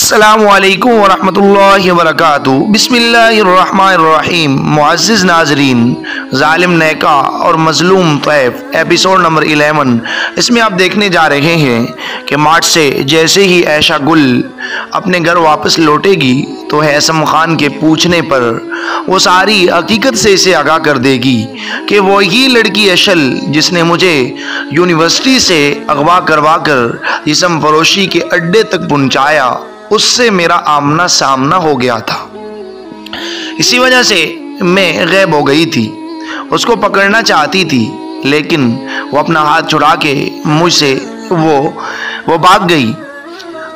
अस्सलामुअलैकुम वरहमतुल्लाहि वबरकातुहू। बिस्मिल्लाहिर्रहमानिर्रहीम। मुअज़्ज़िज़ नाज़रीन, ज़ालिम नेका और मज़लूम तैफ एपिसोड नंबर 11। इसमें आप देखने जा रहे हैं कि मार्च से जैसे ही ऐशा गुल अपने घर वापस लौटेगी तो हैसम खान के पूछने पर वो सारी हकीकत से इसे आगाह कर देगी कि वही लड़की अशल जिसने मुझे यूनिवर्सिटी से अगवा करवा कर जिस्म फरोशी के अड्डे तक पहुँचाया, उससे मेरा आमना सामना हो गया था। इसी वजह से मैं गायब हो गई थी। उसको पकड़ना चाहती थी लेकिन वो अपना हाथ छुड़ा के मुझसे वो भाग गई।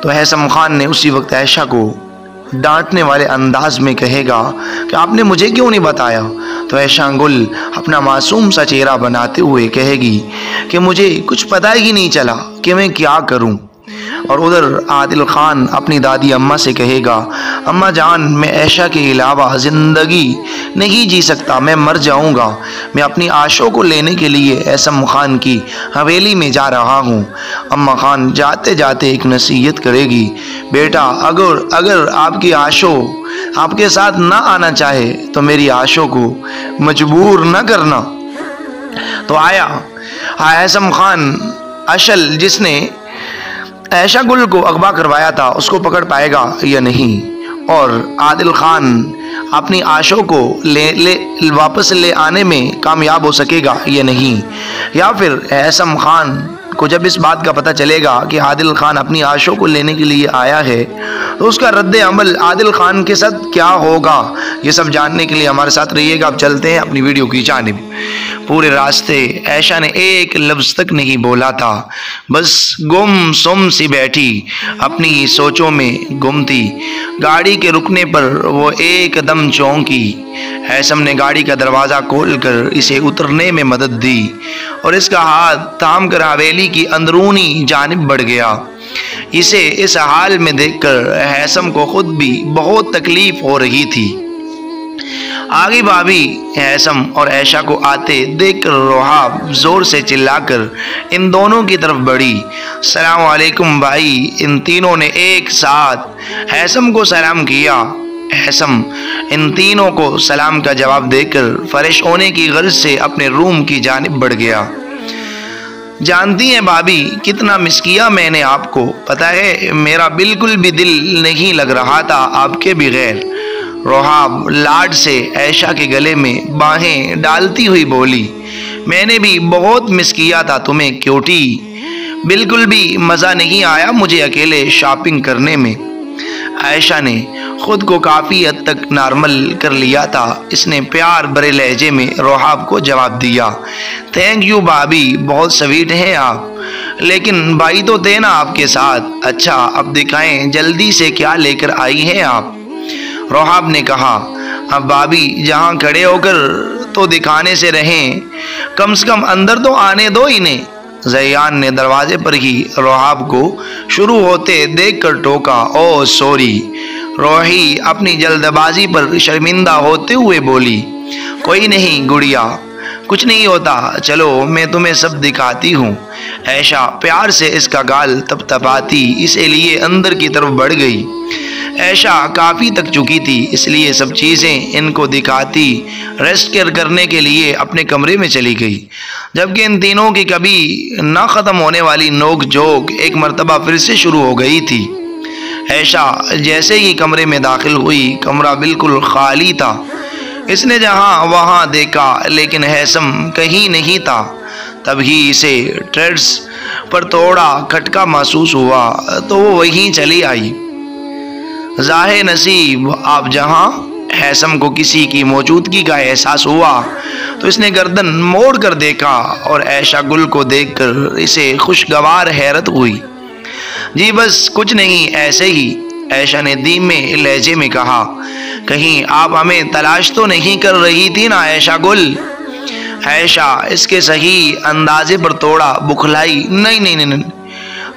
तो हैसम खान ने उसी वक्त ऐशा को डांटने वाले अंदाज में कहेगा कि आपने मुझे क्यों नहीं बताया। तो ऐशा गुल अपना मासूम सा चेहरा बनाते हुए कहेगी कि मुझे कुछ पता ही नहीं चला कि मैं क्या करूं। और उधर आदिल खान अपनी दादी अम्मा से कहेगा, अम्मा जान, मैं ऐशा के अलावा ज़िंदगी नहीं जी सकता, मैं मर जाऊंगा। मैं अपनी आशों को लेने के लिए हैसम खान की हवेली में जा रहा हूँ। अम्मा खान जाते जाते एक नसीहत करेगी, बेटा अगर आपकी आशों आपके साथ ना आना चाहे तो मेरी आशों को मजबूर न करना। तो आया हैसम खान अशल जिसने ऐशा गुल को अगवा करवाया था उसको पकड़ पाएगा या नहीं, और आदिल खान अपनी आशों को वापस ले आने में कामयाब हो सकेगा या नहीं, या फिर हैसम खान को जब इस बात का पता चलेगा कि आदिल खान अपनी आशों को लेने के लिए आया है तो उसका रद्द अमल आदिल खान के साथ क्या होगा, ये सब जानने के लिए हमारे साथ रहिएगा। अब चलते हैं अपनी वीडियो की जानिब। पूरे रास्ते ऐशा ने एक लफ्ज़ तक नहीं बोला था, बस गुम सुम सी बैठी अपनी सोचों में गुम थी। गाड़ी के रुकने पर वो एकदम चौंकी। हैसम ने गाड़ी का दरवाज़ा खोलकर इसे उतरने में मदद दी और इसका हाथ थाम कर हवेली की अंदरूनी जानिब बढ़ गया। इसे इस हाल में देखकर हैसम को खुद भी बहुत तकलीफ हो रही थी। आगे भाभी हैसम और ऐशा को आते देखकर रोहाब जोर से चिल्लाकर इन दोनों की तरफ बढ़ी। सलाम वालेकुम भाई। इन तीनों ने एक साथ हैसम को सलाम किया। हैसम इन तीनों को सलाम का जवाब देकर फ्रेश होने की गर्ज से अपने रूम की जानिब बढ़ गया। जानती हैं भाभी कितना मिस किया मैंने आपको, पता है मेरा बिल्कुल भी दिल नहीं लग रहा था आपके बगैर। रोहाब लाड से ऐशा के गले में बाहें डालती हुई बोली, मैंने भी बहुत मिस किया था तुम्हें क्यूटी। बिल्कुल भी मज़ा नहीं आया मुझे अकेले शॉपिंग करने में। ऐशा ने खुद को काफ़ी हद तक नॉर्मल कर लिया था। इसने प्यार भरे लहजे में रोहाब को जवाब दिया, थैंक यू भाभी, बहुत स्वीट हैं आप। लेकिन भाई तो थे ना आपके साथ। अच्छा अब दिखाएं जल्दी से क्या लेकर आई हैं आप। रोहाब ने कहा, अब भाभी जहाँ खड़े होकर तो दिखाने से रहें, कम से कम अंदर तो आने दो इन्हें। ज़ैयान ने दरवाजे पर ही रोहाब को शुरू होते देखकर टोका, ओह सॉरी। रोही अपनी जल्दबाजी पर शर्मिंदा होते हुए बोली, कोई नहीं गुड़िया, कुछ नहीं होता, चलो मैं तुम्हें सब दिखाती हूँ। ऐशा प्यार से इसका गाल तपतपाती इसे लिए अंदर की तरफ बढ़ गई। ऐशा काफ़ी थक चुकी थी, इसलिए सब चीज़ें इनको दिखाती रेस्ट केयर करने के लिए अपने कमरे में चली गई। जबकि इन तीनों की कभी ना ख़त्म होने वाली नोक झोंक एक मर्तबा फिर से शुरू हो गई थी। ऐशा जैसे ही कमरे में दाखिल हुई, कमरा बिल्कुल खाली था। इसने जहाँ वहाँ देखा लेकिन हैसम कहीं नहीं था। तभी इसे ट्रेड्स पर थोड़ा खटका महसूस हुआ तो वो वहीं चली आई। ज़ाहे नसीब आप जहाँ हैसम को किसी की मौजूदगी का एहसास हुआ तो इसने गर्दन मोड़ कर देखा और ऐशा गुल को देखकर इसे खुशगवार हैरत हुई। जी बस कुछ नहीं, ऐसे ही, ऐशा ने धीमे लहजे में कहा। कहीं आप हमें तलाश तो नहीं कर रही थी ना ऐशा गुल। ऐशा इसके सही अंदाजे पर थोड़ा बुखलाई, नहीं,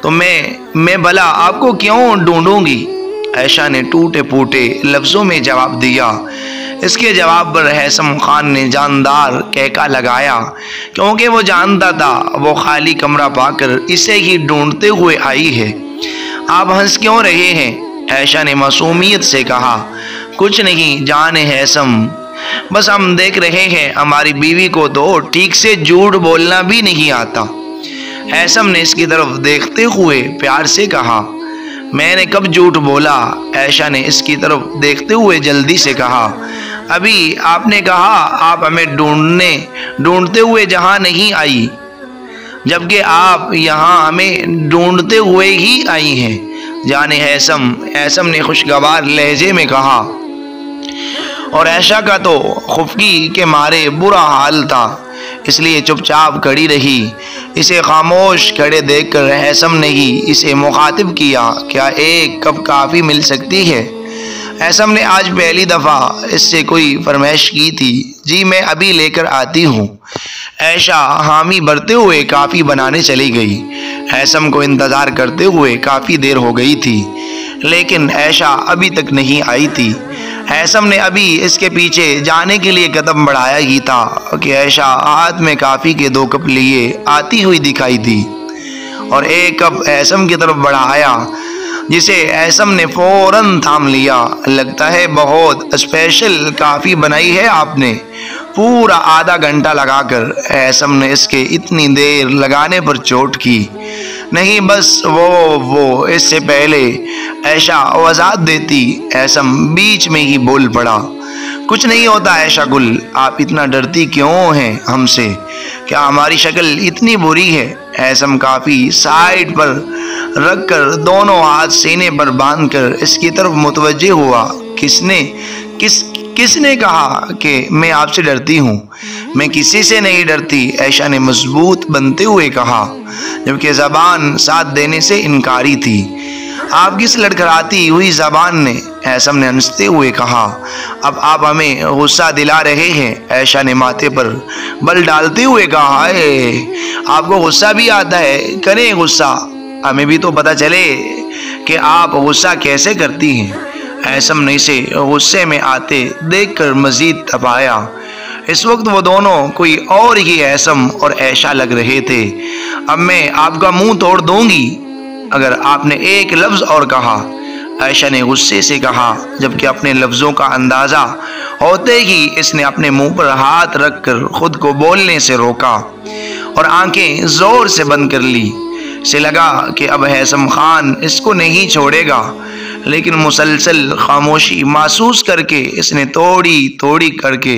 तो मैं भला आपको क्यों ढूंढूंगी। ऐशा ने टूटे फूटे लफ्ज़ों में जवाब दिया। इसके जवाब पर हैसम खान ने जानदार कहका लगाया, क्योंकि वो जानता था वो खाली कमरा पाकर इसे ही ढूंढते हुए आई है। आप हंस क्यों रहे हैं? ऐशा ने मासूमियत से कहा, कुछ नहीं जान हैसम, बस हम देख रहे हैं हमारी बीवी को तो ठीक से झूठ बोलना भी नहीं आता। हैसम ने इसकी तरफ देखते हुए प्यार से कहा, मैंने कब झूठ बोला? ऐशा ने इसकी तरफ देखते हुए जल्दी से कहा, अभी आपने कहा आप हमें ढूंढते हुए जहाँ नहीं आई, जबकि आप यहाँ हमें ढूंढते हुए ही आई हैं। जाने हैसम, ऐसम ने खुशगवार लहजे में कहा। और ऐशा का तो खुफगी के मारे बुरा हाल था, इसलिए चुपचाप खड़ी रही। इसे खामोश खड़े देखकर हैसम ने ही इसे मुखातिब किया, क्या एक कप काफ़ी मिल सकती है? हैसम ने आज पहली दफ़ा इससे कोई फरमाइश की थी। जी मैं अभी लेकर आती हूँ। ऐशा हामी भरते हुए काफ़ी बनाने चली गई। हैसम को इंतज़ार करते हुए काफ़ी देर हो गई थी, लेकिन ऐशा अभी तक नहीं आई थी। हैसम ने अभी इसके पीछे जाने के लिए कदम बढ़ाया ही था कि ऐशा हाथ में काफ़ी के 2 कप लिए आती हुई दिखाई दी और एक कप हैसम की तरफ बढ़ाया, जिसे हैसम ने फौरन थाम लिया। लगता है बहुत स्पेशल काफ़ी बनाई है आपने। पूरा आधा घंटा लगाकर हैसम ने इसके इतनी देर लगाने पर चोट की। नहीं बस वो इससे पहले ऐशा वजाहत देती, हैसम बीच में ही बोल पड़ा, कुछ नहीं होता ऐशा गुल, आप इतना डरती क्यों हैं हमसे? क्या हमारी शक्ल इतनी बुरी है? हैसम काफ़ी साइड पर रखकर दोनों हाथ सीने पर बांधकर इसकी तरफ मुतवज्जे हुआ। किसने कहा कि मैं आपसे डरती हूँ? मैं किसी से नहीं डरती, ऐशा ने मजबूत बनते हुए कहा, जबकि ज़बान साथ देने से इनकारी थी। आप किस लड़खड़ाती हुई ज़बान ने? हैसम ने हंसते हुए कहा। अब आप हमें गुस्सा दिला रहे हैं, ऐशा ने माथे पर बल डालते हुए कहा। आपको गुस्सा भी आता है? करें गुस्सा, हमें भी तो पता चले कि आप गुस्सा कैसे करती हैं। हैसम ने इसे गुस्से में आते देखकर मजीद तपाया। इस वक्त वो दोनों कोई और ही हैसम और ऐशा लग रहे थे। अब मैं आपका मुंह तोड़ दूंगी अगर आपने एक लफ्ज़ और कहा, ऐशा ने गुस्से से कहा, जबकि अपने लफ्ज़ों का अंदाज़ा होते ही इसने अपने मुंह पर हाथ रखकर खुद को बोलने से रोका और आंखें ज़ोर से बंद कर ली। से लगा कि अब हैसम खान इसको नहीं छोड़ेगा, लेकिन मुसलसल खामोशी महसूस करके इसने थोड़ी करके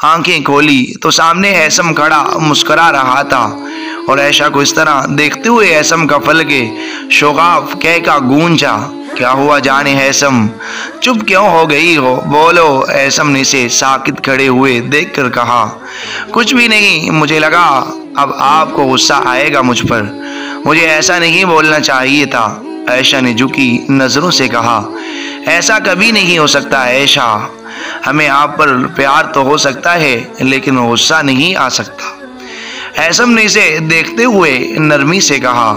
आंखें खोली तो सामने हैसम खड़ा मुस्करा रहा था और ऐशा को इस तरह देखते हुए हैसम का फलके शोगाफ कह का गूंजा। क्या हुआ जाने हैसम, चुप क्यों हो गई हो? बोलो, हैसम ने इसे साकित खड़े हुए देखकर कहा। कुछ भी नहीं, मुझे लगा अब आपको गुस्सा आएगा मुझ पर, मुझे ऐसा नहीं बोलना चाहिए था, ऐशा ने झुकी नज़रों से कहा। ऐसा कभी नहीं हो सकता ऐशा, हमें आप पर प्यार तो हो सकता है लेकिन गुस्सा नहीं आ सकता। हैसम ने इसे देखते हुए नरमी से कहा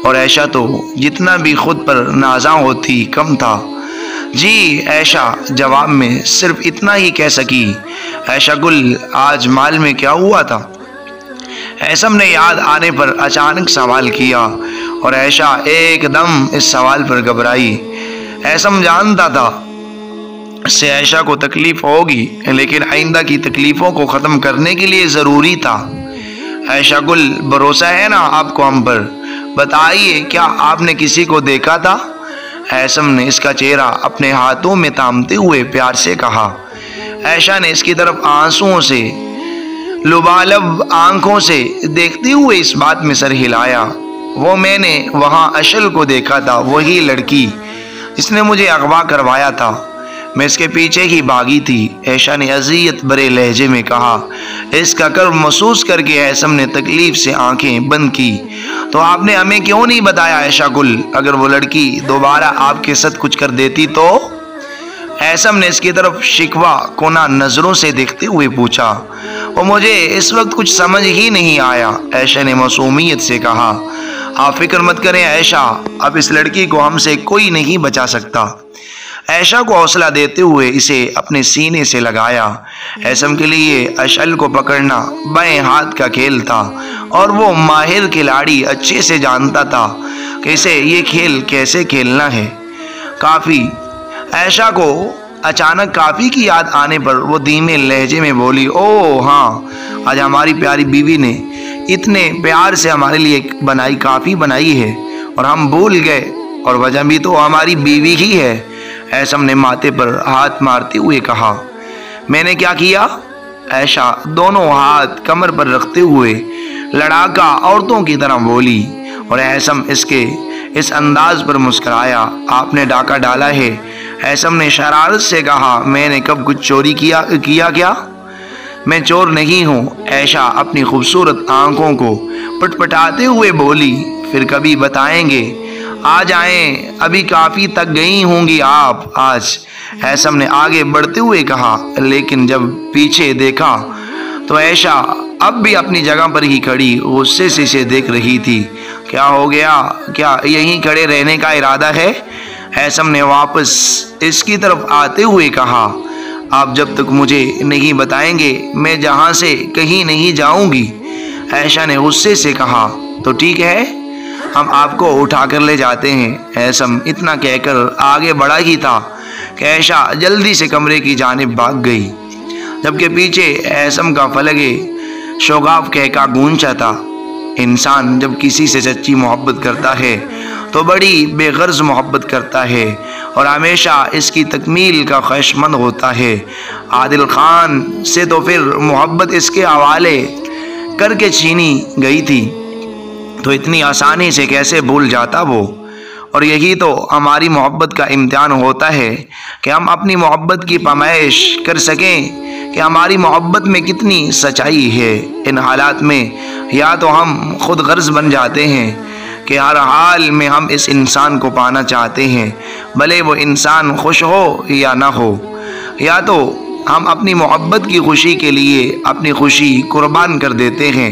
और ऐशा तो जितना भी खुद पर नाज़ा होती कम था। जी ऐशा जवाब में सिर्फ इतना ही कह सकी। ऐशा गुल, आज माल में क्या हुआ था? हैसम ने याद आने पर अचानक सवाल किया और ऐशा एकदम इस सवाल पर घबराई। हैसम जानता था इससे ऐशा को तकलीफ होगी, लेकिन आइंदा की तकलीफ़ों को ख़त्म करने के लिए ज़रूरी था। ऐशा गुल, भरोसा है ना आपको हम पर? बताइए, क्या आपने किसी को देखा था? हैसम ने इसका चेहरा अपने हाथों में थामते हुए प्यार से कहा। ऐशा ने इसकी तरफ आंसुओं से लुबालब आंखों से देखते हुए इस बात में सर हिलाया। वो मैंने वहाँ अशल को देखा था, वही लड़की जिसने मुझे अगवा करवाया था, मैं इसके पीछे ही भागी थी, ऐशा ने अज़ियत भरे लहजे में कहा। इसका कर्व महसूस करके हैसम ने तकलीफ से आंखें बंद की। तो आपने हमें क्यों नहीं बताया ऐशा गुल? अगर वो लड़की दोबारा आपके साथ कुछ कर देती तो? हैसम ने इसकी तरफ शिकवा कोना नज़रों से देखते हुए पूछा। और मुझे इस वक्त कुछ समझ ही नहीं आया, ऐशा ने मासूमियत से कहा। आप फिक्र मत करें ऐशा, अब इस लड़की को हमसे कोई नहीं बचा सकता। ऐशा को हौसला देते हुए इसे अपने सीने से लगाया। हैसम के लिए अशल को पकड़ना बाएं हाथ का खेल था और वो माहिर खिलाड़ी अच्छे से जानता था कि इसे ये खेल कैसे खेलना है। काफ़ी। ऐशा को अचानक काफ़ी की याद आने पर वो धीमे लहजे में बोली, ओह हाँ, आज हमारी प्यारी बीवी ने इतने प्यार से हमारे लिए बनाई काफ़ी बनाई है और हम भूल गए, और वजह भी तो हमारी बीवी ही है। ऐशम ने माथे पर हाथ मारते हुए कहा। मैंने क्या किया? ऐशा दोनों हाथ कमर पर रखते हुए लड़ाका औरतों की तरह बोली, और ऐशम इसके इस अंदाज पर मुस्कुराया। आपने डाका डाला है? ऐशम ने शरारत से कहा। मैंने कब कुछ चोरी किया क्या? मैं चोर नहीं हूँ। ऐशा अपनी खूबसूरत आंखों को पटपटाते हुए बोली। फिर कभी बताएंगे, आ जाएं, अभी काफ़ी थक गई होंगी आप आज, ऐशम ने आगे बढ़ते हुए कहा। लेकिन जब पीछे देखा तो ऐशा अब भी अपनी जगह पर ही खड़ी गुस्से से इसे देख रही थी। क्या हो गया? क्या यहीं खड़े रहने का इरादा है? ऐशम ने वापस इसकी तरफ आते हुए कहा। आप जब तक मुझे नहीं बताएंगे मैं जहाँ से कहीं नहीं जाऊंगी, ऐशा ने गुस्से से कहा। तो ठीक है, हम आपको उठा कर ले जाते हैं। ऐशम इतना कहकर आगे बढ़ा ही था कि ऐशा जल्दी से कमरे की जानिब भाग गई, जबकि पीछे ऐशम का फलगे शोगाफ कहका गूंजा था। इंसान जब किसी से सच्ची मोहब्बत करता है तो बड़ी बेगर्ज मोहब्बत करता है और हमेशा इसकी तकमील का ख्वाहिशमंद होता है। आदिल खान से तो फिर मोहब्बत इसके हवाले करके छीनी गई थी, तो इतनी आसानी से कैसे भूल जाता वो। और यही तो हमारी मोहब्बत का इम्तिहान होता है कि हम अपनी मोहब्बत की पैमाइश कर सकें कि हमारी मोहब्बत में कितनी सच्चाई है। इन हालात में या तो हम खुद गर्ज बन जाते हैं कि हर हाल में हम इस इंसान को पाना चाहते हैं, भले वो इंसान खुश हो या ना हो, या तो हम अपनी मोहब्बत की खुशी के लिए अपनी खुशी कुर्बान कर देते हैं।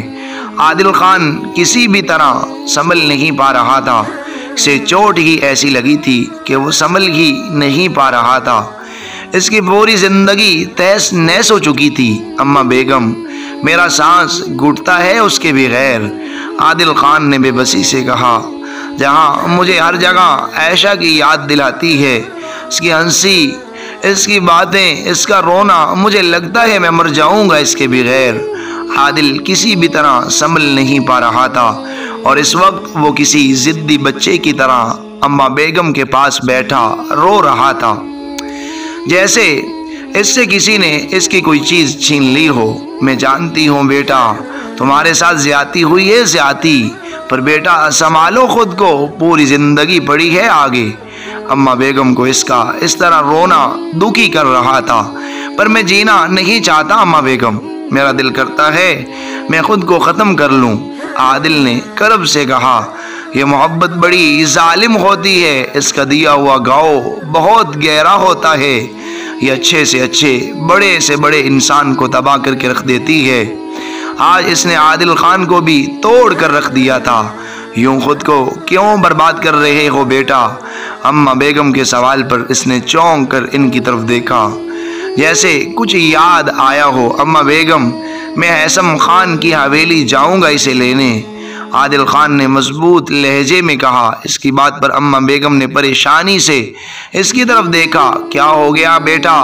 आदिल खान किसी भी तरह संभल नहीं पा रहा था। इसे चोट ही ऐसी लगी थी कि वो संभल ही नहीं पा रहा था। इसकी पूरी जिंदगी तहस नहस हो चुकी थी। अम्मा बेगम, मेरा सांस घुटता है उसके बगैर, आदिल खान ने बेबसी से कहा। जहाँ मुझे हर जगह ऐशा की याद दिलाती है, इसकी हंसी, इसकी बातें, इसका रोना, मुझे लगता है मैं मर जाऊंगा इसके बगैर। आदिल किसी भी तरह संभल नहीं पा रहा था और इस वक्त वो किसी जिद्दी बच्चे की तरह अम्मा बेगम के पास बैठा रो रहा था, जैसे इससे किसी ने इसकी कोई चीज़ छीन ली हो। मैं जानती हूँ बेटा, तुम्हारे साथ ज्यादती हुई है ज्यादती, पर बेटा संभालो खुद को, पूरी ज़िंदगी पड़ी है आगे। अम्मा बेगम को इसका इस तरह रोना दुखी कर रहा था, पर मैं जीना नहीं चाहता अम्मा बेगम, मेरा दिल करता है मैं खुद को ख़त्म कर लूँ। आदिल ने करब से कहा। यह मोहब्बत बड़ी जालिम होती है, इसका दिया हुआ घाव बहुत गहरा होता है। ये अच्छे से अच्छे, बड़े से बड़े इंसान को तबाह करके रख देती है। आज इसने आदिल खान को भी तोड़ कर रख दिया था। यूं खुद को क्यों बर्बाद कर रहे हो बेटा? अम्मा बेगम के सवाल पर इसने चौंक कर इनकी तरफ देखा, जैसे कुछ याद आया हो। अम्मा बेगम, मैं ऐशम खान की हवेली जाऊंगा इसे लेने, आदिल खान ने मजबूत लहजे में कहा। इसकी बात पर अम्मा बेगम ने परेशानी से इसकी तरफ देखा। क्या हो गया बेटा?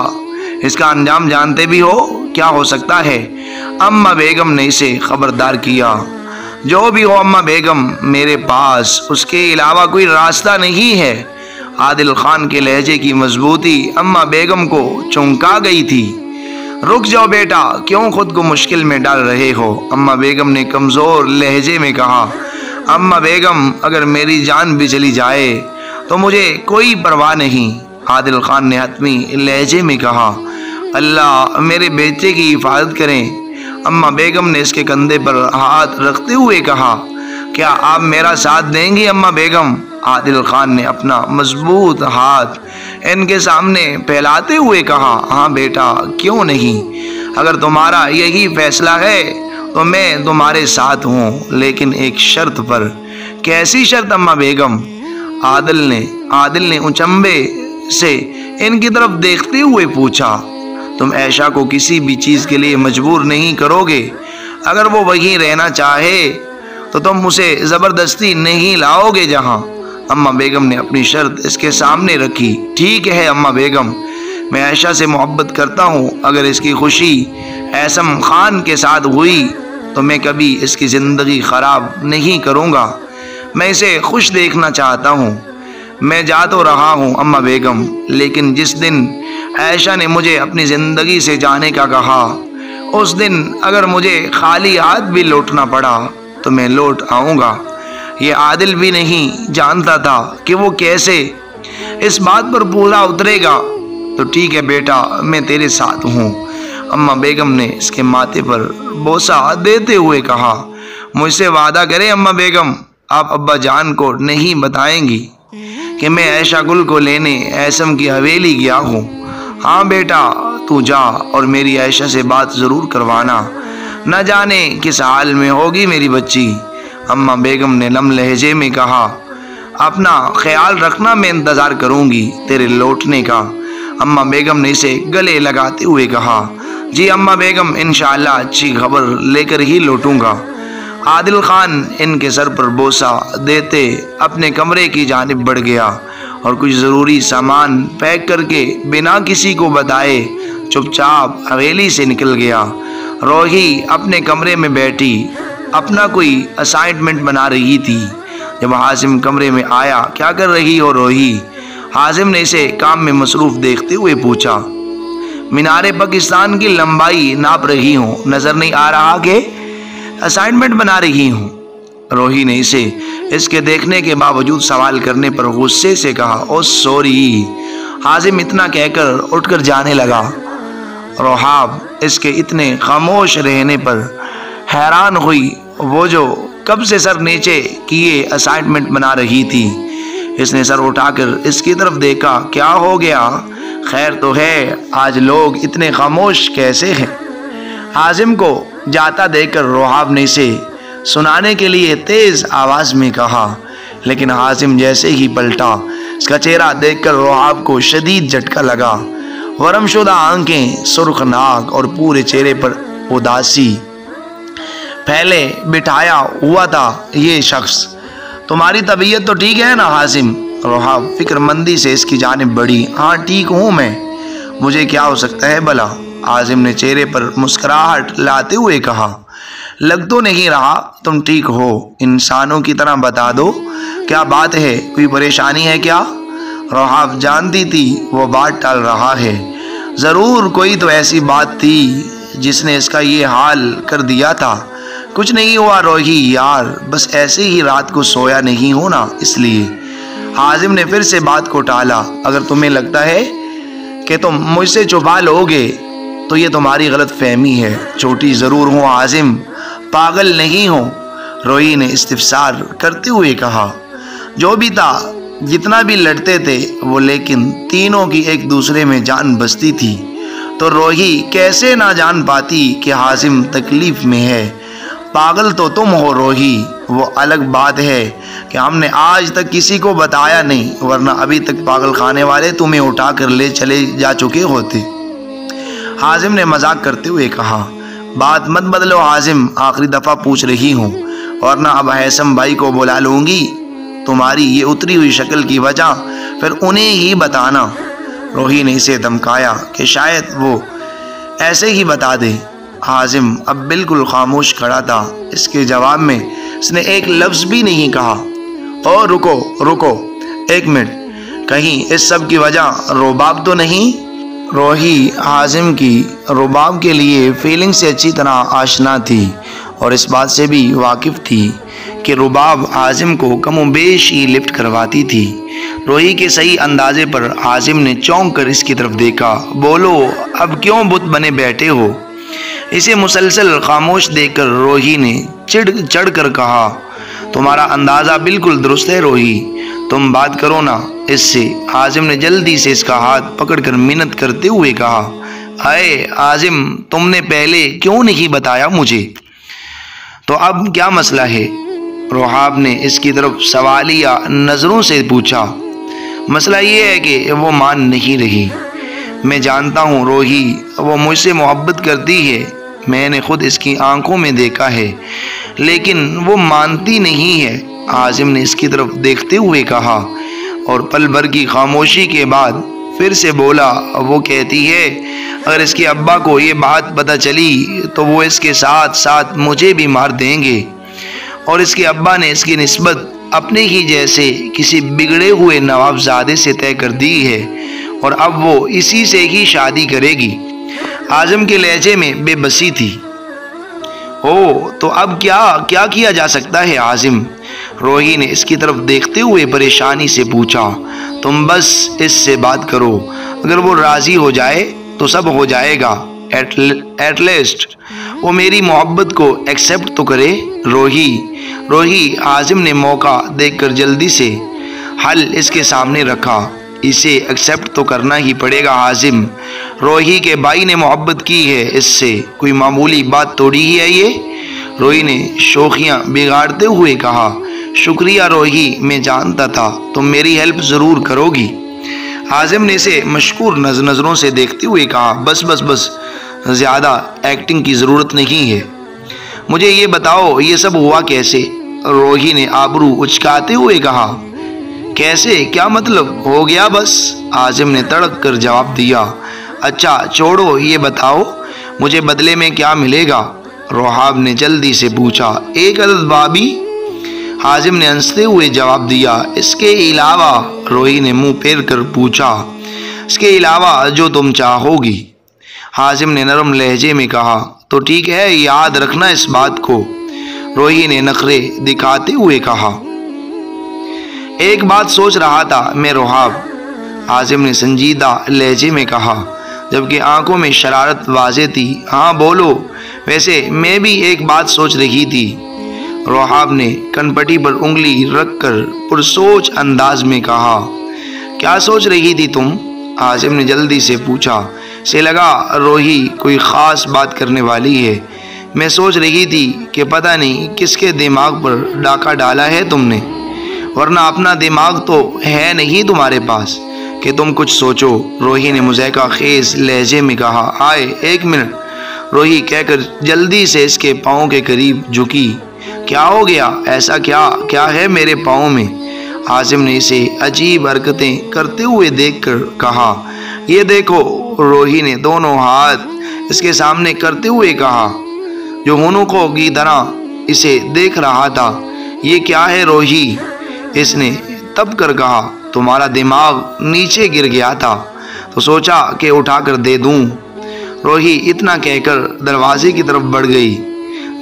इसका अंजाम जानते भी हो? क्या हो सकता है? अम्मा बेगम ने इसे खबरदार किया। जो भी हो अम्मा बेगम, मेरे पास उसके अलावा कोई रास्ता नहीं है। आदिल खान के लहजे की मजबूती अम्मा बेगम को चौंका गई थी। रुक जाओ बेटा, क्यों खुद को मुश्किल में डाल रहे हो? अम्मा बेगम ने कमज़ोर लहजे में कहा। अम्मा बेगम, अगर मेरी जान भी चली जाए तो मुझे कोई परवाह नहीं, आदिल खान ने हतमी लहजे में कहा। अल्लाह मेरे बेटे की हिफाजत करें। अम्मा बेगम ने इसके कंधे पर हाथ रखते हुए कहा। क्या आप मेरा साथ देंगी अम्मा बेगम? आदिल खान ने अपना मजबूत हाथ इनके सामने फैलाते हुए कहा। हाँ बेटा, क्यों नहीं, अगर तुम्हारा यही फैसला है तो मैं तुम्हारे साथ हूँ, लेकिन एक शर्त पर। कैसी शर्त अम्मा बेगम? आदिल ने उचंबे से इनकी तरफ देखते हुए पूछा। तुम ऐशा को किसी भी चीज़ के लिए मजबूर नहीं करोगे। अगर वो वहीं रहना चाहे तो तुम उसे ज़बरदस्ती नहीं लाओगे जहाँ, अम्मा बेगम ने अपनी शर्त इसके सामने रखी। ठीक है अम्मा बेगम, मैं आयशा से मोहब्बत करता हूँ। अगर इसकी खुशी ऐसम खान के साथ हुई तो मैं कभी इसकी ज़िंदगी ख़राब नहीं करूँगा। मैं इसे खुश देखना चाहता हूँ। मैं जा तो रहा हूँ अम्मा बेगम, लेकिन जिस दिन आयशा ने मुझे अपनी ज़िंदगी से जाने का कहा, उस दिन अगर मुझे खाली हाथ भी लौटना पड़ा तो मैं लौट आऊँगा। ये आदिल भी नहीं जानता था कि वो कैसे इस बात पर पूरा उतरेगा। तो ठीक है बेटा, मैं तेरे साथ हूँ। अम्मा बेगम ने इसके माथे पर बोसा देते हुए कहा, मुझसे वादा करें अम्मा बेगम, आप अब्बा जान को नहीं बताएंगी कि मैं आयशा गुल को लेने ऐसम की हवेली गया हूँ। हाँ बेटा, तू जा और मेरी आयशा से बात ज़रूर करवाना। न जाने किस हाल में होगी मेरी बच्ची। अम्मा बेगम ने नम लहजे में कहा, अपना ख्याल रखना, मैं इंतज़ार करूँगी तेरे लौटने का। अम्मा बेगम ने इसे गले लगाते हुए कहा, जी अम्मा बेगम, इंशाअल्लाह अच्छी खबर लेकर ही लौटूंगा। आदिल खान इनके सर पर बोसा देते अपने कमरे की जानिब बढ़ गया और कुछ ज़रूरी सामान पैक करके बिना किसी को बताए चुपचाप हवेली से निकल गया। रोही अपने कमरे में बैठी अपना कोई असाइनमेंट बना रही थी। जब हाजिम कमरे में आया, क्या कर रही हो रोही? हाजिम ने इसे काम में मसरूफ़ देखते हुए पूछा। मीनारे पाकिस्तान की लंबाई नाप रही हूँ, नज़र नहीं आ रहा कि असाइनमेंट बना रही हूँ। रोही ने इसे इसके देखने के बावजूद सवाल करने पर गुस्से से कहा, ओ सॉरी। हाजिम इतना कहकर उठकर जाने लगा। रोहाब इसके इतने खामोश रहने पर हैरान हुई। वो जो कब से सर नीचे किए असाइनमेंट बना रही थी, इसने सर उठाकर इसकी तरफ देखा। क्या हो गया? खैर तो है, आज लोग इतने खामोश कैसे हैं? हाजिम को जाता देखकर रोहाब ने इसे सुनाने के लिए तेज़ आवाज़ में कहा, लेकिन हाजिम जैसे ही पलटा, इसका चेहरा देखकर रोहाब को शदीद झटका लगा। वरमशुदा आंखें, सुर्ख नाक और पूरे चेहरे पर उदासी पहले बिठाया हुआ था ये शख्स। तुम्हारी तबीयत तो ठीक है ना हाजिम? रोहाब फिक्रमंदी से इसकी जानिब बढ़ी। हाँ ठीक हूँ मैं, मुझे क्या हो सकता है भला? हाजिम ने चेहरे पर मुस्कुराहट लाते हुए कहा, लग तो नहीं रहा तुम ठीक हो। इंसानों की तरह बता दो, क्या बात है? कोई परेशानी है क्या? रोहाब जानती थी वो बात टाल रहा है। ज़रूर कोई तो ऐसी बात थी जिसने इसका ये हाल कर दिया था। कुछ नहीं हुआ रोही यार, बस ऐसे ही रात को सोया नहीं हो ना, इसलिए। हाजिम ने फिर से बात को टाला। अगर तुम्हें लगता है कि तुम मुझसे छुपा लोगे तो ये तुम्हारी गलत फहमी है। छोटी ज़रूर हूँ हाजिम, पागल नहीं हो। रोही ने इस्तिफसार करते हुए कहा। जो भी था, जितना भी लड़ते थे वो, लेकिन तीनों की एक दूसरे में जान बसती थी। तो रोही कैसे ना जान पाती कि हाजिम तकलीफ़ में है। पागल तो तुम हो रोही, वो अलग बात है कि हमने आज तक किसी को बताया नहीं, वरना अभी तक पागल खाने वाले तुम्हें उठा कर ले चले जा चुके होते। हाजिम ने मजाक करते हुए कहा, बात मत बदलो हाजिम, आखिरी दफ़ा पूछ रही हूँ, वरना अब हैसम भाई को बुला लूँगी। तुम्हारी ये उतरी हुई शक्ल की वजह फिर उन्हें ही बताना। रोही ने इसे धमकाया कि शायद वो ऐसे ही बता दे। हाजिम अब बिल्कुल खामोश खड़ा था। इसके जवाब में इसने एक लफ्ज़ भी नहीं कहा। और रुको रुको, एक मिनट, कहीं इस सब की वजह रुबाब तो नहीं? रोही हाजिम की रुबाब के लिए फीलिंग से अच्छी तरह आशना थी और इस बात से भी वाकिफ़ थी कि रुबाब हाजिम को कमोबेश ही लिफ्ट करवाती थी। रोही के सही अंदाजे पर हाजिम ने चौंक कर इसकी तरफ देखा। बोलो, अब क्यों बुत बने बैठे हो? इसे मुसलसल खामोश देखकर रोही ने चढ़ कर कहा, तुम्हारा अंदाज़ा बिल्कुल दुरुस्त है रोही, तुम बात करो ना इससे। हाजिम ने जल्दी से इसका हाथ पकड़कर मिन्नत करते हुए कहा, हाय हाजिम, तुमने पहले क्यों नहीं बताया मुझे? तो अब क्या मसला है? रोहाब ने इसकी तरफ सवालिया नज़रों से पूछा। मसला ये है कि वो मान नहीं रही। मैं जानता हूँ रोही, वो मुझसे मोहब्बत करती है, मैंने खुद इसकी आंखों में देखा है, लेकिन वो मानती नहीं है। हाजिम ने इसकी तरफ देखते हुए कहा और पल भर की खामोशी के बाद फिर से बोला। वो कहती है अगर इसके अब्बा को ये बात पता चली तो वो इसके साथ साथ मुझे भी मार देंगे और इसके अब्बा ने इसकी निस्बत अपने ही जैसे किसी बिगड़े हुए नवाबजादे से तय कर दी है और अब वो इसी से ही शादी करेगी। आजम के लहजे में बेबसी थी। ओ तो अब क्या क्या किया जा सकता है आजिम? रोही ने इसकी तरफ देखते हुए परेशानी से पूछा। तुम बस इससे बात करो, अगर वो राजी हो जाए तो सब हो जाएगा। एट लीस्ट वो मेरी मोहब्बत को एक्सेप्ट तो करे। रोही आजिम ने मौका देखकर जल्दी से हल इसके सामने रखा। इसे एक्सेप्ट तो करना ही पड़ेगा आजिम। रोही के भाई ने मोहब्बत की है इससे, कोई मामूली बात थोड़ी ही है ये। रोही ने शोखियाँ बिगाड़ते हुए कहा। शुक्रिया रोही, मैं जानता था तुम मेरी हेल्प ज़रूर करोगी। आजिम ने इसे मशकूर नज़रों से देखते हुए कहा। बस बस बस, ज़्यादा एक्टिंग की ज़रूरत नहीं है। मुझे ये बताओ ये सब हुआ कैसे? रोही ने आबरू उचकाते हुए कहा। कैसे, क्या मतलब? हो गया बस, आजिम ने तड़क कर जवाब दिया। अच्छा छोड़ो, ये बताओ मुझे बदले में क्या मिलेगा? रोहाब ने जल्दी से पूछा। एक अदद बाबी, आजिम ने हंसते हुए जवाब दिया। इसके अलावा? रोही ने मुंह फेर कर पूछा। इसके अलावा जो तुम चाहोगी, आजिम ने नरम लहजे में कहा। तो ठीक है, याद रखना इस बात को, रोही ने नखरे दिखाते हुए कहा। एक बात सोच रहा था मैं रोहाब, आजिम ने संजीदा लहजे में कहा, जबकि आंखों में शरारत वाज़े थी। हाँ बोलो, वैसे मैं भी एक बात सोच रही थी। रोहाब ने कनपटी पर उंगली रखकर पुरसोच अंदाज में कहा। क्या सोच रही थी तुम? आजिम ने जल्दी से पूछा। से लगा रोही कोई ख़ास बात करने वाली है। मैं सोच रही थी कि पता नहीं किसके दिमाग पर डाका डाला है तुमने, वरना अपना दिमाग तो है नहीं तुम्हारे पास कि तुम कुछ सोचो। रोही ने मुज़ैका खेज़ लहजे में कहा। आए एक मिनट, रोही कहकर जल्दी से इसके पाँव के करीब झुकी। क्या हो गया? ऐसा क्या है मेरे पाँव में? आजिम ने इसे अजीब हरकतें करते हुए देखकर कहा। ये देखो, रोही ने दोनों हाथ इसके सामने करते हुए कहा, जो हुनुकों की तरह इसे देख रहा था। ये क्या है रोही? इसने तब कर कहा। तुम्हारा दिमाग नीचे गिर गया था तो सोचा कि उठाकर दे दूं। रोही इतना कहकर दरवाजे की तरफ बढ़ गई।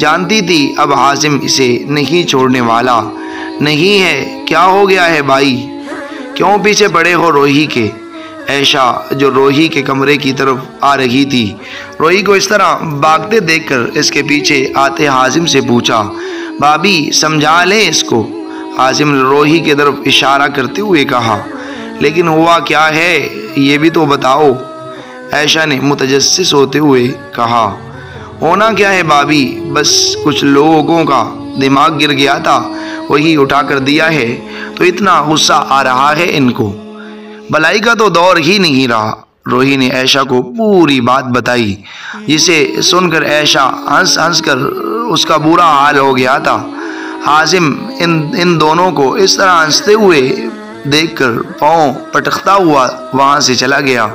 जानती थी अब आजिम इसे नहीं छोड़ने वाला नहीं है। क्या हो गया है भाई, क्यों पीछे पड़े हो रोही के? ऐशा जो रोही के कमरे की तरफ आ रही थी, रोही को इस तरह भागते देखकर इसके पीछे आते आजिम से पूछा। भाभी समझा लें इसको, आजिम ने रोही की तरफ इशारा करते हुए कहा। लेकिन हुआ क्या है ये भी तो बताओ, ऐशा ने मुतजस्सिस होते हुए कहा। होना क्या है भाभी, बस कुछ लोगों का दिमाग गिर गया था, वही उठा कर दिया है, तो इतना गुस्सा आ रहा है इनको। भलाई का तो दौर ही नहीं रहा। रोही ने ऐशा को पूरी बात बताई, जिसे सुनकर ऐशा हंस हंस कर उसका बुरा हाल हो गया था। आजिम इन दोनों को इस तरह हंसते हुए देखकर पाँव पटकता हुआ वहाँ से चला गया,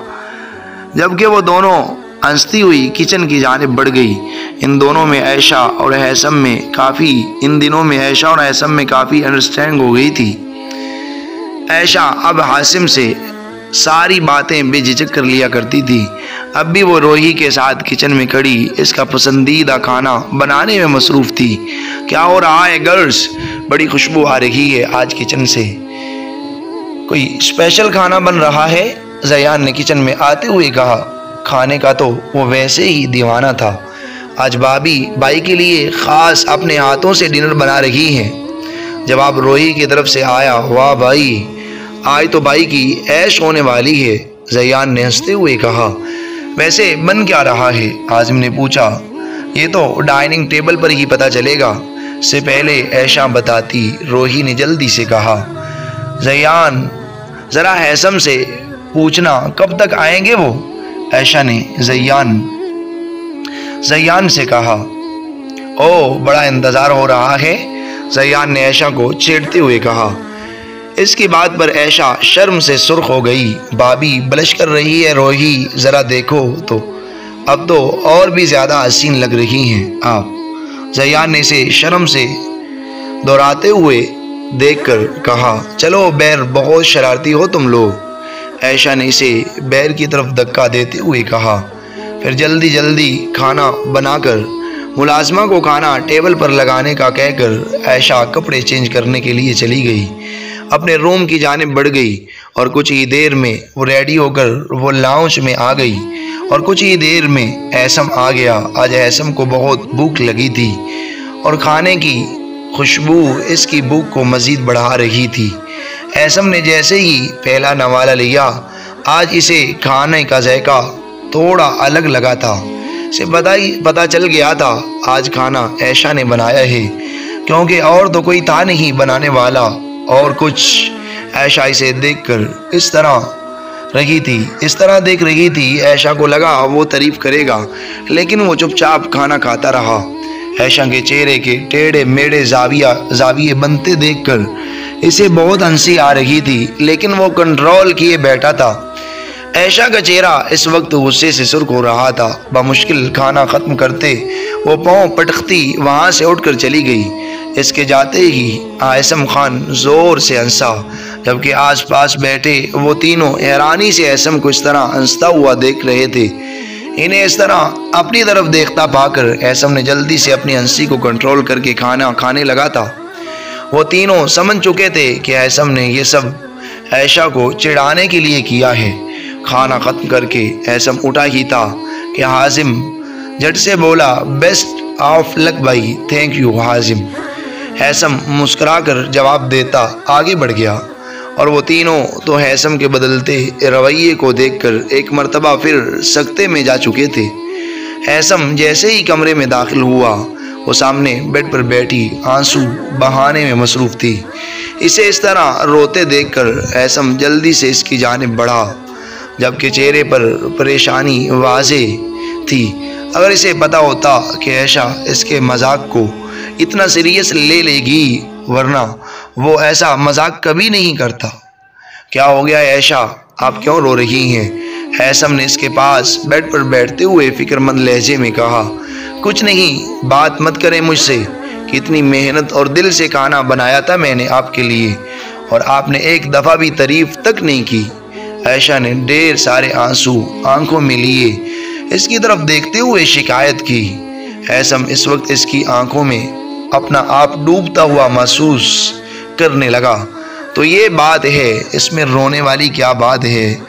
जबकि वो दोनों हंसती हुई किचन की जानिब बढ़ गई। इन दिनों में ऐशा और हैसम में काफ़ी अंडरस्टैंडिंग हो गई थी। ऐशा अब हासिम से सारी बातें बेझिझक कर लिया करती थी। अब भी वो रोही के साथ किचन में खड़ी इसका पसंदीदा खाना बनाने में मसरूफ़ थी। क्या हो रहा है गर्ल्स? बड़ी खुशबू आ रही है आज किचन से, कोई स्पेशल खाना बन रहा है? ज़यान ने किचन में आते हुए कहा। खाने का तो वो वैसे ही दीवाना था, आज भाभी भाई के लिए ख़ास अपने हाथों से डिनर बना रही हैं। जवाब रोही की तरफ से आया। वाह भाई, आज तो भाई की ऐश होने वाली है, ज़यान ने हंसते हुए कहा। वैसे बन क्या रहा है? आज़िम ने पूछा। ये तो डाइनिंग टेबल पर ही पता चलेगा, से पहले ऐशा बताती, रोही ने जल्दी से कहा। ज़यान ज़रा हैसम से पूछना कब तक आएंगे वो? ऐशा ने ज़यान से कहा। ओ बड़ा इंतज़ार हो रहा है, ज़ैयान ने ऐशा को छेड़ते हुए कहा। इसकी बात पर ऐशा शर्म से सुर्ख हो गई। भाभी ब्लश कर रही है रोही, ज़रा देखो तो, अब तो और भी ज़्यादा हसीन लग रही हैं आप। ज़ैयान ने इसे शर्म से दोहराते हुए देखकर कहा, चलो बैर, बहुत शरारती हो तुम लोग। ऐशा ने इसे बैर की तरफ धक्का देते हुए कहा। फिर जल्दी जल्दी खाना बनाकर मुलाजमा को खाना टेबल पर लगाने का कहकर ऐशा कपड़े चेंज करने के लिए चली गई। अपने रूम की जानिब बढ़ गई और कुछ ही देर में वो रेडी होकर वो लाउंज में आ गई और कुछ ही देर में ऐसम आ गया। आज ऐसम को बहुत भूख लगी थी और खाने की खुशबू इसकी भूख को मज़ीद बढ़ा रही थी। ऐसम ने जैसे ही पहला नवाला लिया, आज इसे खाने का जायका थोड़ा अलग लगा था। इसे पता चल गया था आज खाना ऐशा ने बनाया है, क्योंकि और तो कोई था नहीं बनाने वाला। और कुछ ऐशा इसे देखकर इस तरह देख रही थी। ऐशा को लगा वो तारीफ करेगा, लेकिन वो चुपचाप खाना खाता रहा। ऐशा के चेहरे के टेढ़े मेढ़े जाविये बनते देखकर इसे बहुत हंसी आ रही थी, लेकिन वो कंट्रोल किए बैठा था। ऐशा का चेहरा इस वक्त गुस्से से सुर्ख हो रहा था। बामुश्किल खाना ख़त्म करते वो पाँव पटकती वहाँ से उठकर चली गई। इसके जाते ही ऐसम खान ज़ोर से हंसा, जबकि आसपास बैठे वो तीनों हैरानी से ऐसम को इस तरह हंसता हुआ देख रहे थे। इन्हें इस तरह अपनी तरफ देखता पाकर ऐसम ने जल्दी से अपनी हंसी को कंट्रोल करके खाना खाने लगा था। वो तीनों समझ चुके थे कि ऐसम ने ये सब ऐशा को चिढ़ाने के लिए किया है। खाना ख़त्म करके ऐसम उठा ही था कि हाजिम झट से बोला, बेस्ट ऑफ लक भाई, थैंक यू हाजिम। ऐसम मुस्कुराकर जवाब देता आगे बढ़ गया और वो तीनों तो हैसम के बदलते रवैये को देखकर एक मर्तबा फिर सकते में जा चुके थे। हैसम जैसे ही कमरे में दाखिल हुआ, वो सामने बेड पर बैठी आंसू बहाने में मसरूफ़ थी। इसे इस तरह रोते देखकर हैसम जल्दी से इसकी जानिब बढ़ा, जबकि चेहरे पर परेशानी वाज़े थी। अगर इसे पता होता कि ऐशा इसके मजाक को इतना सीरियस ले लेगी, वरना वो ऐसा मजाक कभी नहीं करता। क्या हो गया ऐशा, आप क्यों रो रही हैं? हैसम ने इसके पास बेड पर बैठते हुए फिक्रमंद लहजे में कहा। कुछ नहीं, बात मत करें मुझसे। कितनी मेहनत और दिल से खाना बनाया था मैंने आपके लिए, और आपने एक दफ़ा भी तारीफ तक नहीं की। ऐशा ने ढेर सारे आंसू आंखों में लिए इसकी तरफ देखते हुए शिकायत की। हैसम इस वक्त इसकी आंखों में अपना आप डूबता हुआ महसूस करने लगा। तो ये बात है, इसमें रोने वाली क्या बात है?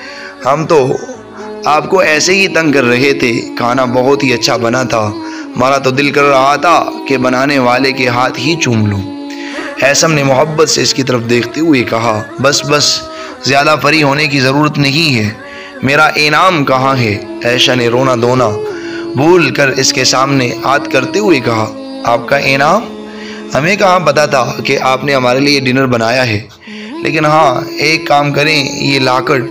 हम तो आपको ऐसे ही तंग कर रहे थे। खाना बहुत ही अच्छा बना था, हमारा तो दिल कर रहा था कि बनाने वाले के हाथ ही चूम लूं। हैसम ने मोहब्बत से इसकी तरफ देखते हुए कहा, बस बस, ज़्यादा फरी होने की ज़रूरत नहीं है। मेरा इनाम कहाँ है? ऐशा ने रोना धोना भूल कर इसके सामने हाथ करते हुए कहा, आपका इनाम? हमें कहाँ पता था कि आपने हमारे लिए डिनर बनाया है। लेकिन हाँ, एक काम करें, ये लाकर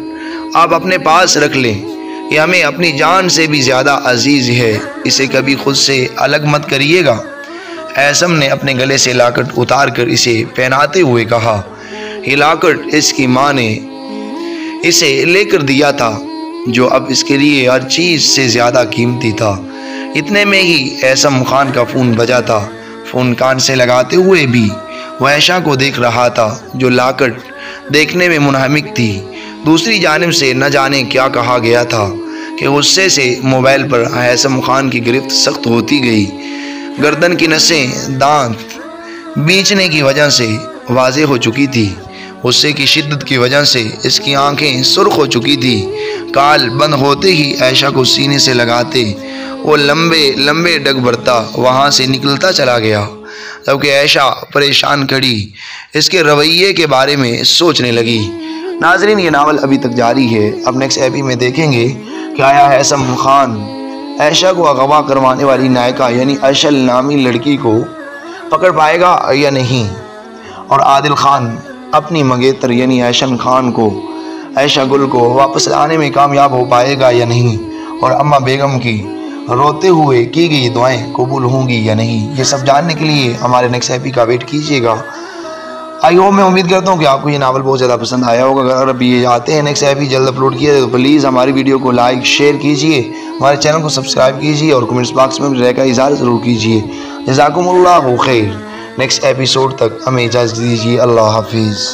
आप अपने पास रख लें। ये हमें अपनी जान से भी ज़्यादा अजीज़ है, इसे कभी खुद से अलग मत करिएगा। ऐसम ने अपने गले से लाकर उतार कर इसे पहनाते हुए कहा। ये लाकर इसकी माँ ने इसे लेकर दिया था, जो अब इसके लिए हर चीज़ से ज़्यादा कीमती था। इतने में ही ऐसम खान का फ़ोन बजा था। फ़ोन कान से लगाते हुए भी वह ऐशा को देख रहा था, जो लाकर देखने में मुनहमिक थी। दूसरी जानिब से न जाने क्या कहा गया था कि गुस्से से मोबाइल पर ऐसम खान की गिरफ्त सख्त होती गई। गर्दन की नसें दांत बीचने की वजह से वाज़े हो चुकी थी। गुस्से की शिद्दत की वजह से इसकी आंखें सुर्ख हो चुकी थी। काल बंद होते ही ऐशा को सीने से लगाते वो लंबे लंबे डग भरता वहाँ से निकलता चला गया, जबकि ऐशा परेशान खड़ी इसके रवैये के बारे में सोचने लगी। नाजरीन, ये नावल अभी तक जारी है। अब नेक्स्ट एपी में देखेंगे कि आया हैसम खान ऐशा को अगवा करवाने वाली नायका यानी अशल नामी लड़की को पकड़ पाएगा या नहीं, और आदिल खान अपनी मंगेतर यानी ऐशन खान को, ऐशा गुल को वापस लाने में कामयाब हो पाएगा या नहीं, और अम्मा बेगम की रोते हुए की गई दुआएं कबूल होंगी या नहीं, ये सब जानने के लिए हमारे नेक्स्ट एपी का वेट कीजिएगा। आई होप, मैं उम्मीद करता हूँ कि आपको ये नावल बहुत ज़्यादा पसंद आया होगा। अगर अभी ये आते हैं नेक्स्ट एपी जल्द अपलोड किया तो प्लीज़ हमारी वीडियो को लाइक शेयर कीजिए, हमारे चैनल को सब्सक्राइब कीजिए और कमेंट्स बॉक्स में भी रहकर इज़हार ज़रूर कीजिए। जज़ाकुमुल्लाहु खैर। नेक्स्ट एपिसोड तक हमें इजाज़त दीजिए। अल्लाह हाफिज़।